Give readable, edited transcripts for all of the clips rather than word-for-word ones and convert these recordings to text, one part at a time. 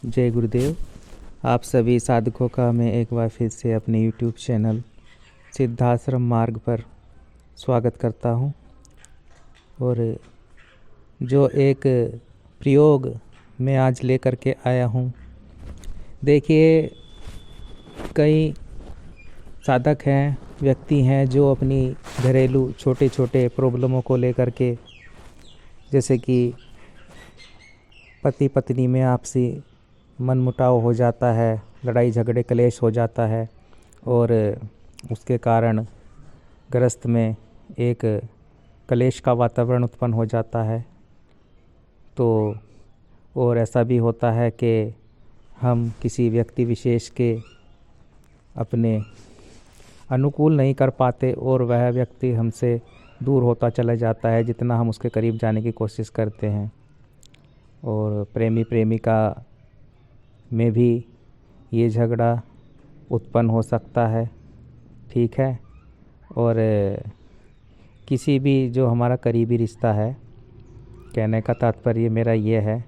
जय गुरुदेव। आप सभी साधकों का मैं एक बार फिर से अपने YouTube चैनल सिद्धाश्रम मार्ग पर स्वागत करता हूं। और जो एक प्रयोग मैं आज लेकर के आया हूं, देखिए कई साधक हैं, व्यक्ति हैं जो अपनी घरेलू छोटे छोटे प्रॉब्लमों को लेकर के, जैसे कि पति पत्नी में आपसी मनमुटाव हो जाता है, लड़ाई झगड़े कलेश हो जाता है और उसके कारण गृहस्थ में एक कलेश का वातावरण उत्पन्न हो जाता है। तो और ऐसा भी होता है कि हम किसी व्यक्ति विशेष के अपने अनुकूल नहीं कर पाते और वह व्यक्ति हमसे दूर होता चला जाता है जितना हम उसके करीब जाने की कोशिश करते हैं। और प्रेमी प्रेमिका में भी ये झगड़ा उत्पन्न हो सकता है, ठीक है। और किसी भी जो हमारा करीबी रिश्ता है, कहने का तात्पर्य मेरा ये है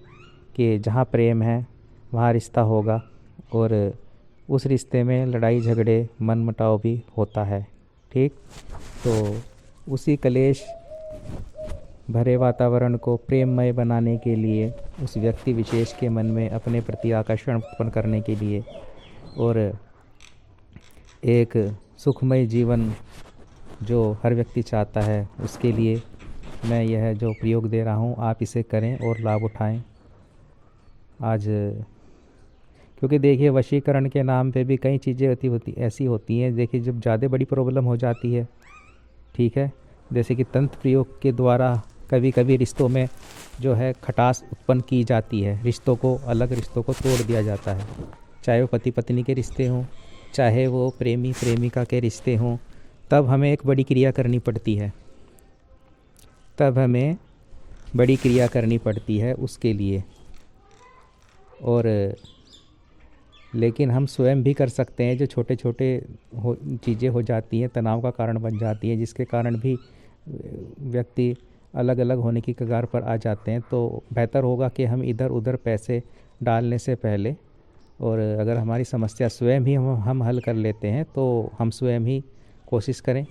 कि जहाँ प्रेम है वहाँ रिश्ता होगा और उस रिश्ते में लड़ाई झगड़े मनमुटाव भी होता है, ठीक। तो उसी कलेश भरे वातावरण को प्रेममय बनाने के लिए, उस व्यक्ति विशेष के मन में अपने प्रति आकर्षण उत्पन्न करने के लिए और एक सुखमय जीवन जो हर व्यक्ति चाहता है, उसके लिए मैं यह जो प्रयोग दे रहा हूँ, आप इसे करें और लाभ उठाएं। आज क्योंकि देखिए वशीकरण के नाम पे भी कई चीज़ें ऐसी होती हैं। देखिए जब ज़्यादा बड़ी प्रॉब्लम हो जाती है, ठीक है, जैसे कि तंत्र प्रयोग के द्वारा कभी कभी रिश्तों में जो है खटास उत्पन्न की जाती है, रिश्तों को अलग रिश्तों को तोड़ दिया जाता है, चाहे वो पति पत्नी के रिश्ते हों, चाहे वो प्रेमी प्रेमिका के रिश्ते हों। तब हमें एक बड़ी क्रिया करनी पड़ती है, उसके लिए। और लेकिन हम स्वयं भी कर सकते हैं। जो छोटे छोटे चीज़ें हो जाती हैं, तनाव का कारण बन जाती हैं, जिसके कारण भी व्यक्ति अलग अलग होने की कगार पर आ जाते हैं। तो बेहतर होगा कि हम इधर उधर पैसे डालने से पहले, और अगर हमारी समस्या स्वयं ही हम हल कर लेते हैं तो हम स्वयं ही कोशिश करें।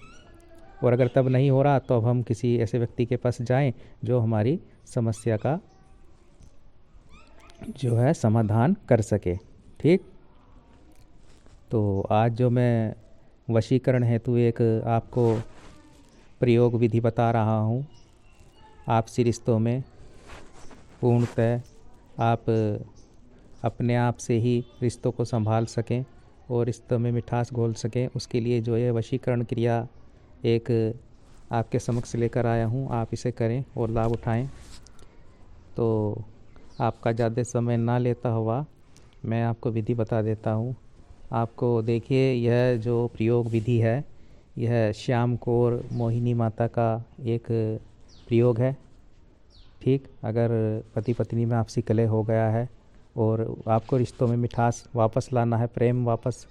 और अगर तब नहीं हो रहा तो अब हम किसी ऐसे व्यक्ति के पास जाएं जो हमारी समस्या का जो है समाधान कर सके, ठीक। तो आज जो मैं वशीकरण हेतु एक आपको प्रयोग विधि बता रहा हूँ, आपसी रिश्तों में पूर्णतः आप अपने आप से ही रिश्तों को संभाल सकें और रिश्तों में मिठास घोल सकें, उसके लिए जो है वशीकरण क्रिया एक आपके समक्ष लेकर आया हूँ। आप इसे करें और लाभ उठाएं। तो आपका ज़्यादा समय ना लेता हुआ मैं आपको विधि बता देता हूँ। आपको देखिए, यह जो प्रयोग विधि है, यह श्याम कौर मोहिनी माता का एक प्रयोग है, ठीक। अगर पति पत्नी में आपसी कलह हो गया है और आपको रिश्तों में मिठास वापस लाना है, प्रेम वापस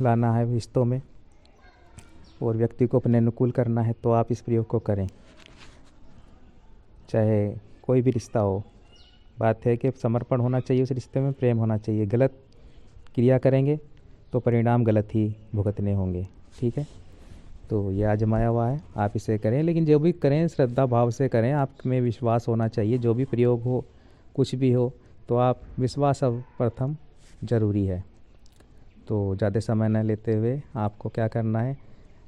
लाना है रिश्तों में, और व्यक्ति को अपने अनुकूल करना है, तो आप इस प्रयोग को करें। चाहे कोई भी रिश्ता हो, बात है कि समर्पण होना चाहिए, उस रिश्ते में प्रेम होना चाहिए। गलत क्रिया करेंगे तो परिणाम गलत ही भुगतने होंगे, ठीक है। तो यह आजमाया हुआ है, आप इसे करें। लेकिन जो भी करें श्रद्धा भाव से करें, आप में विश्वास होना चाहिए। जो भी प्रयोग हो, कुछ भी हो, तो आप विश्वास प्रथम ज़रूरी है। तो ज़्यादा समय न लेते हुए आपको क्या करना है,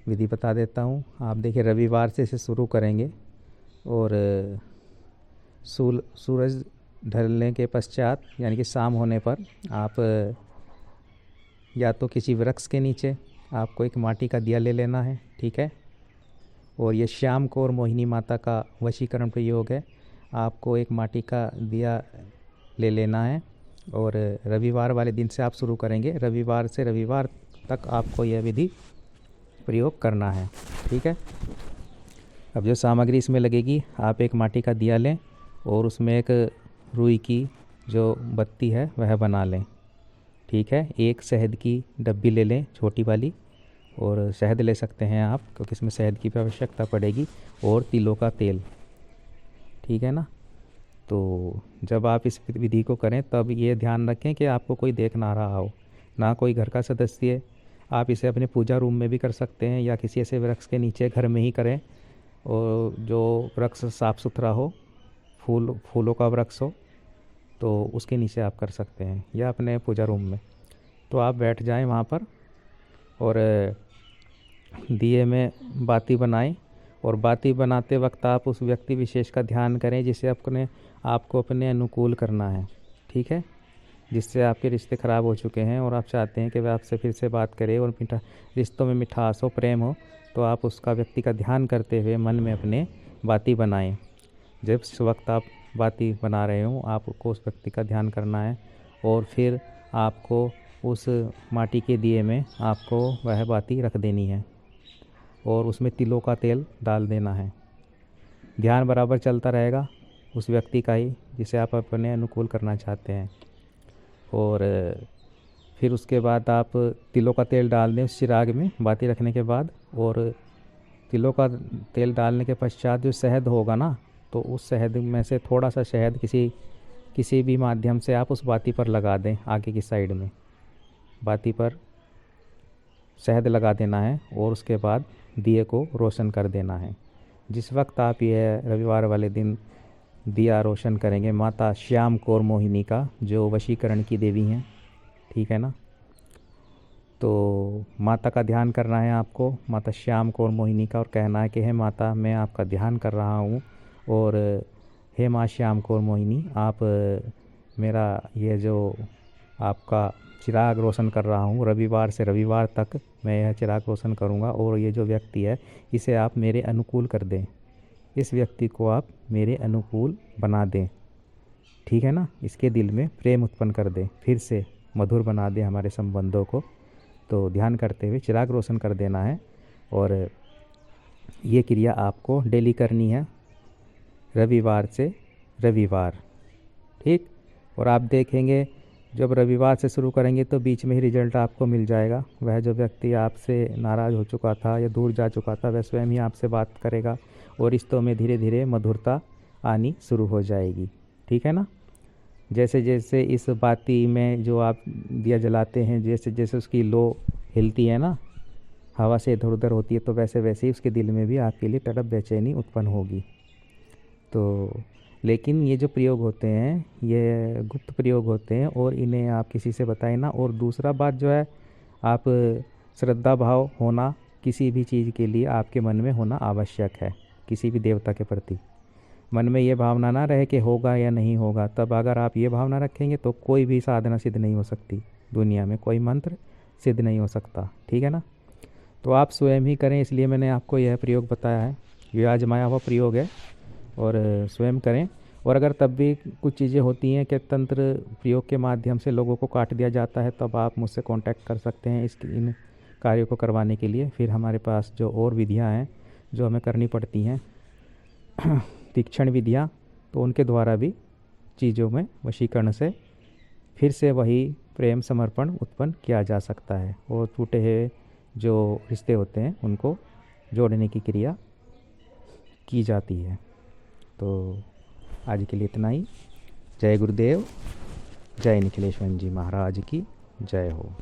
विधि बता देता हूँ। आप देखिए, रविवार से इसे शुरू करेंगे और सूरज ढलने के पश्चात, यानी कि शाम होने पर, आप या तो किसी वृक्ष के नीचे आपको एक माटी का दिया ले लेना है, ठीक है। और ये श्याम कौर मोहिनी माता का वशीकरण प्रयोग है। आपको एक माटी का दिया ले लेना है और रविवार वाले दिन से आप शुरू करेंगे। रविवार से रविवार तक आपको यह विधि प्रयोग करना है, ठीक है। अब जो सामग्री इसमें लगेगी, आप एक माटी का दिया लें और उसमें एक रुई की जो बत्ती है वह बना लें, ठीक है। एक शहद की डब्बी ले लें, छोटी वाली, और शहद ले सकते हैं आप, क्योंकि इसमें शहद की भी आवश्यकता पड़ेगी, और तिलों का तेल, ठीक है ना। तो जब आप इस विधि को करें तब ये ध्यान रखें कि आपको कोई देख ना रहा हो, ना कोई घर का सदस्य। आप इसे अपने पूजा रूम में भी कर सकते हैं या किसी ऐसे वृक्ष के नीचे घर में ही करें, और जो वृक्ष साफ़ सुथरा हो, फूलों का वृक्ष हो, तो उसके नीचे आप कर सकते हैं या अपने पूजा रूम में। तो आप बैठ जाएं वहाँ पर और दिए में बाती बनाएं, और बाती बनाते वक्त आप उस व्यक्ति विशेष का ध्यान करें जिसे आपको अपने अनुकूल करना है, ठीक है, जिससे आपके रिश्ते ख़राब हो चुके हैं और आप चाहते हैं कि वह आपसे फिर से बात करे और रिश्तों में मिठास हो, प्रेम हो। तो आप उसका व्यक्ति का ध्यान करते हुए मन में अपने बाती बनाएं। जब इस वक्त आप बाती बना रहे हो, आपको उस व्यक्ति का ध्यान करना है और फिर आपको उस माटी के दिए में आपको वह बाती रख देनी है और उसमें तिलों का तेल डाल देना है। ध्यान बराबर चलता रहेगा उस व्यक्ति का ही जिसे आप अपने अनुकूल करना चाहते हैं। और फिर उसके बाद आप तिलों का तेल डाल दें उस चिराग में बाती रखने के बाद, और तिलों का तेल डालने के पश्चात जो शहद होगा ना, तो उस शहद में से थोड़ा सा शहद किसी भी माध्यम से आप उस बाती पर लगा दें। आगे की साइड में बाती पर शहद लगा देना है और उसके बाद दिए को रोशन कर देना है। जिस वक्त आप यह रविवार वाले दिन दिया रोशन करेंगे माता श्याम कौर मोहिनी का, जो वशीकरण की देवी हैं, ठीक है ना, तो माता का ध्यान करना है आपको, माता श्याम कौर मोहिनी का, और कहना है कि हे माता, मैं आपका ध्यान कर रहा हूँ, और हे माँ श्याम कौर मोहिनी, आप मेरा ये जो आपका चिराग रोशन कर रहा हूँ, रविवार से रविवार तक मैं यह चिराग रोशन करूँगा, और ये जो व्यक्ति है इसे आप मेरे अनुकूल कर दें, इस व्यक्ति को आप मेरे अनुकूल बना दें, ठीक है ना, इसके दिल में प्रेम उत्पन्न कर दें, फिर से मधुर बना दें हमारे संबंधों को। तो ध्यान करते हुए चिराग रोशन कर देना है, और ये क्रिया आपको डेली करनी है, रविवार से रविवार, ठीक। और आप देखेंगे जब रविवार से शुरू करेंगे तो बीच में ही रिजल्ट आपको मिल जाएगा। वह जो व्यक्ति आपसे नाराज़ हो चुका था या दूर जा चुका था, वह स्वयं ही आपसे बात करेगा और रिश्तों में धीरे धीरे मधुरता आनी शुरू हो जाएगी, ठीक है ना। जैसे जैसे इस बाती में जो आप दिया जलाते हैं, जैसे जैसे उसकी लो हिलती है ना, हवा से इधर उधर होती है, तो वैसे वैसे ही उसके दिल में भी आपके लिए तड़प बेचैनी उत्पन्न होगी। तो लेकिन ये जो प्रयोग होते हैं ये गुप्त प्रयोग होते हैं और इन्हें आप किसी से बताएं ना। और दूसरा बात जो है, आप श्रद्धा भाव होना किसी भी चीज़ के लिए आपके मन में होना आवश्यक है। किसी भी देवता के प्रति मन में ये भावना ना रहे कि होगा या नहीं होगा, तब अगर आप ये भावना रखेंगे तो कोई भी साधना सिद्ध नहीं हो सकती, दुनिया में कोई मंत्र सिद्ध नहीं हो सकता, ठीक है ना। तो आप स्वयं ही करें, इसलिए मैंने आपको यह प्रयोग बताया है, ये आजमाया हुआ प्रयोग है, और स्वयं करें। और अगर तब भी कुछ चीज़ें होती हैं कि तंत्र प्रयोग के माध्यम से लोगों को काट दिया जाता है, तब आप मुझसे कांटेक्ट कर सकते हैं इन कार्यों को करवाने के लिए। फिर हमारे पास जो और विधियां हैं जो हमें करनी पड़ती हैं तीक्ष्ण विधियां, तो उनके द्वारा भी चीज़ों में वशीकरण से फिर से वही प्रेम समर्पण उत्पन्न किया जा सकता है, और टूटे हुए जो रिश्ते होते हैं उनको जोड़ने की क्रिया की जाती है। तो आज के लिए इतना ही। जय गुरुदेव, जय निखिलेश्वर जी महाराज की जय हो।